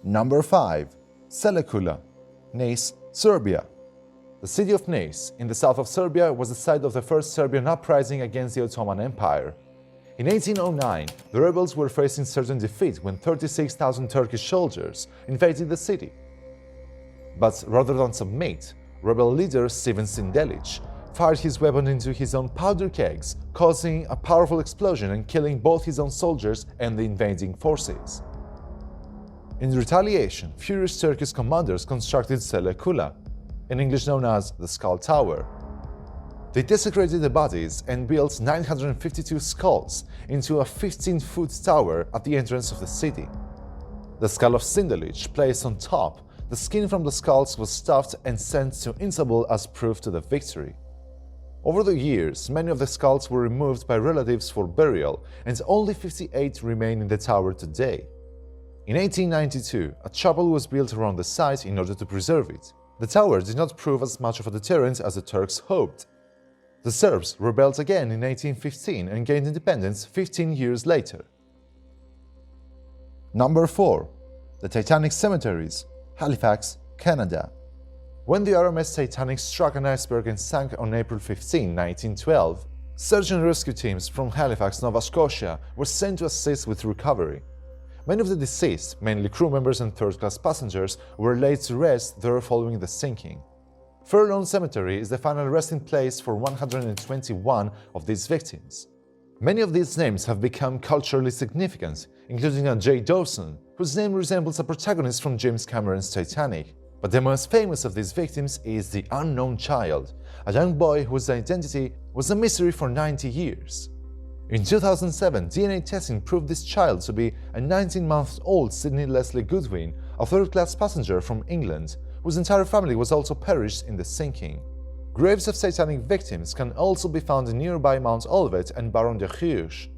Number 5. Selecula, Nice, Serbia. The city of Nice, in the south of Serbia, was the site of the first Serbian uprising against the Ottoman Empire. In 1809, the rebels were facing certain defeat when 36,000 Turkish soldiers invaded the city. But rather than submit, rebel leader Steven Sindelic fired his weapon into his own powder kegs, causing a powerful explosion and killing both his own soldiers and the invading forces. In retaliation, furious Turkish commanders constructed Selecula, in English known as the Skull Tower. They desecrated the bodies and built 952 skulls into a 15-foot tower at the entrance of the city. The skull of Sindelic placed on top, the skin from the skulls was stuffed and sent to Istanbul as proof to the victory. Over the years, many of the skulls were removed by relatives for burial, and only 58 remain in the tower today. In 1892, a chapel was built around the site in order to preserve it. The tower did not prove as much of a deterrent as the Turks hoped. The Serbs rebelled again in 1815 and gained independence 15 years later. Number 4. The Titanic Cemeteries, Halifax, Canada. When the RMS Titanic struck an iceberg and sank on April 15, 1912, search and rescue teams from Halifax, Nova Scotia, were sent to assist with recovery. Many of the deceased, mainly crew members and third-class passengers, were laid to rest there following the sinking. Fairlawn Cemetery is the final resting place for 121 of these victims. Many of these names have become culturally significant, including a J. Dawson, whose name resembles a protagonist from James Cameron's Titanic. But the most famous of these victims is the unknown child, a young boy whose identity was a mystery for 90 years. In 2007, DNA testing proved this child to be a 19-month-old Sydney Leslie Goodwin, a third-class passenger from England, whose entire family was also perished in the sinking. Graves of Titanic victims can also be found in nearby Mount Olivet and Baron de Rieuche.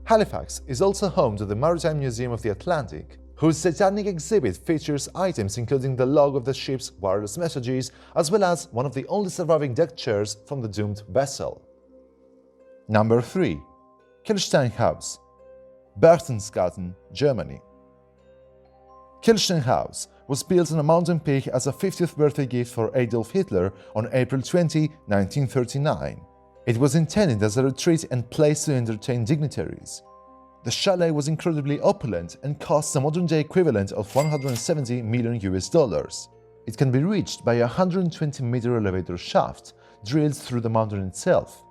Halifax is also home to the Maritime Museum of the Atlantic, whose Titanic exhibit features items including the log of the ship's wireless messages, as well as one of the only surviving deck chairs from the doomed vessel. Number 3. Kirstein House, Berchtesgaden, Germany. Kirstein House was built on a mountain peak as a 50th birthday gift for Adolf Hitler on April 20, 1939. It was intended as a retreat and place to entertain dignitaries. The chalet was incredibly opulent and cost the modern-day equivalent of $170 million. It can be reached by a 120-meter elevator shaft drilled through the mountain itself,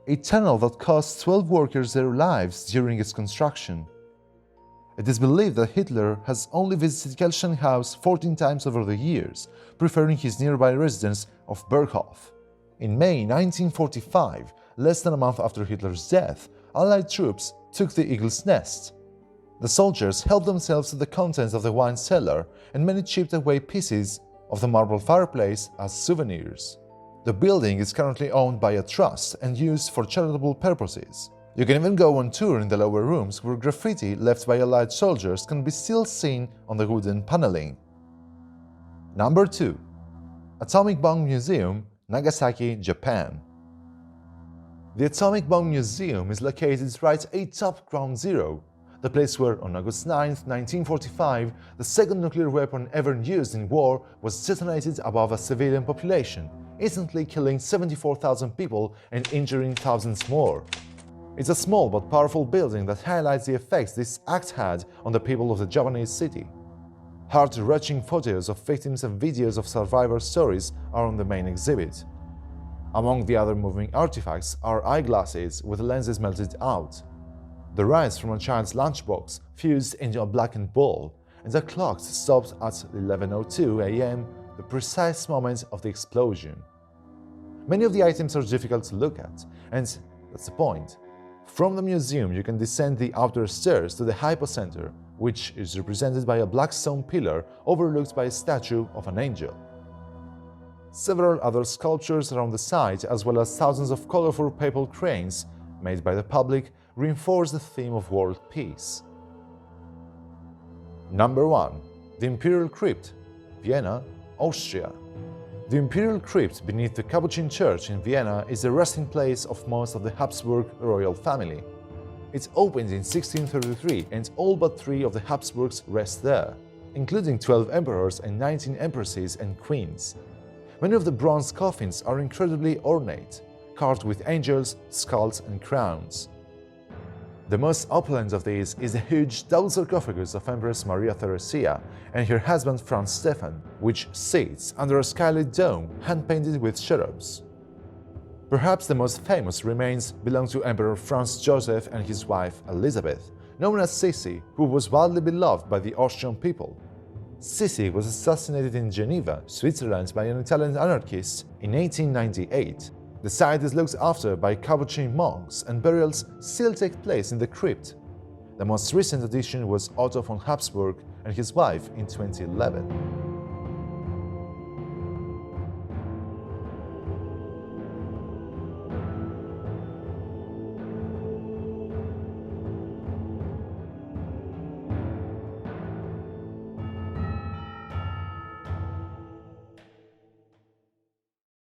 a tunnel that cost 12 workers their lives during its construction. It is believed that Hitler has only visited Kirstein House 14 times over the years, preferring his nearby residence of Berghof. In May 1945, less than a month after Hitler's death, Allied troops took the Eagle's Nest. The soldiers helped themselves to the contents of the wine cellar, and many chipped away pieces of the marble fireplace as souvenirs. The building is currently owned by a trust and used for charitable purposes. You can even go on tour in the lower rooms, where graffiti left by Allied soldiers can be still seen on the wooden paneling. Number 2. Atomic Bomb Museum, Nagasaki, Japan. The Atomic Bomb Museum is located right atop Ground Zero, the place where, on August 9, 1945, the second nuclear weapon ever used in war was detonated above a civilian population, instantly killing 74,000 people and injuring thousands more. It's a small but powerful building that highlights the effects this act had on the people of the Japanese city. Heart-wrenching photos of victims and videos of survivor stories are on the main exhibit. Among the other moving artifacts are eyeglasses with lenses melted out, the rice from a child's lunchbox fused into a blackened ball, and a clock stopped at 11:02 a.m., the precise moment of the explosion. Many of the items are difficult to look at, and that's the point. From the museum, you can descend the outer stairs to the hypocenter, which is represented by a black stone pillar overlooked by a statue of an angel. Several other sculptures around the site, as well as thousands of colorful papal cranes made by the public, reinforce the theme of world peace. Number 1. The Imperial Crypt, Vienna, Austria. The Imperial Crypt beneath the Capuchin Church in Vienna is the resting place of most of the Habsburg royal family. It opened in 1633 and all but 3 of the Habsburgs rest there. including 12 emperors and 19 empresses and queens. Many of the bronze coffins are incredibly ornate, carved with angels, skulls, and crowns. The most opulent of these is the huge double sarcophagus of Empress Maria Theresia and her husband Franz Stefan, which sits under a skylit dome hand-painted with cherubs. Perhaps the most famous remains belong to Emperor Franz Joseph and his wife Elizabeth, known as Sissi, who was widely beloved by the Austrian people. Sissi was assassinated in Geneva, Switzerland by an Italian anarchist in 1898. The site is looked after by Capuchin monks and burials still take place in the crypt. The most recent addition was Otto von Habsburg and his wife in 2011.